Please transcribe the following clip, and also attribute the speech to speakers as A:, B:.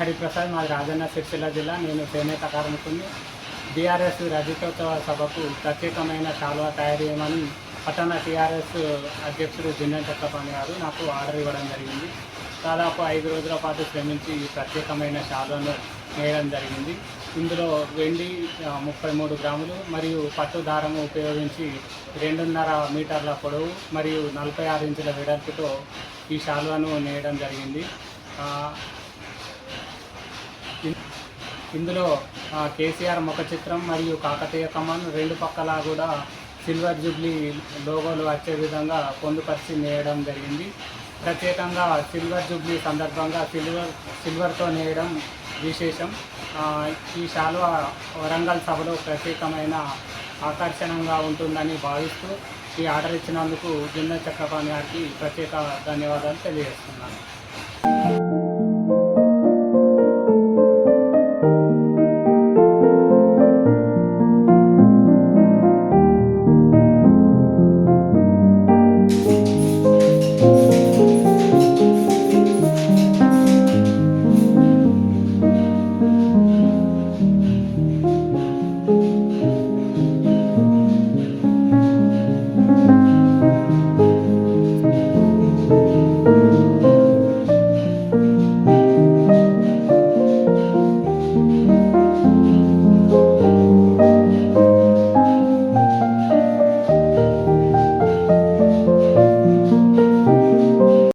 A: హరిప్రసాద్, మాది రాజన్న సిరిసిల్ల జిల్లా. నేను చేనేత కార్మికుని. బీఆర్ఎస్ రజతోత్సవ సభకు ప్రత్యేకమైన శాలువా తయారు చేయమని పట్టణ టీఆర్ఎస్ అధ్యక్షుడు జిన్నె చక్రపాణి గారు నాకు ఆర్డర్ ఇవ్వడం జరిగింది. దాదాపు 5 రోజుల పాటు శ్రమించి ఈ ప్రత్యేకమైన శాలువాను నేయడం జరిగింది. ఇందులో వెండి 33 గ్రాములు మరియు పట్టు దారము ఉపయోగించి 2.5 మీటర్ల పొడవు మరియు 46 ఇంచుల వెడల్పుతో ఈ శాలువాను నేయడం జరిగింది. ఇందులో కేసీఆర్ ముఖ చిత్రం మరియు కాకతీయ కమాన్ రెండు పక్కలా కూడా సిల్వర్ జూబ్లీ లోగోలు వచ్చే విధంగా పొందుపరిచి నేయడం జరిగింది. ప్రత్యేకంగా సిల్వర్ జూబ్లీ సందర్భంగా సిల్వర్తో నేయడం విశేషం. ఈ శాలువా వరంగల్ సభలో ప్రత్యేకమైన ఆకర్షణంగా ఉంటుందని భావిస్తూ ఈ ఆర్డర్ ఇచ్చినందుకు జిన్నె చక్రపాణి గారికి ప్రత్యేక ధన్యవాదాలు తెలియజేస్తున్నాను.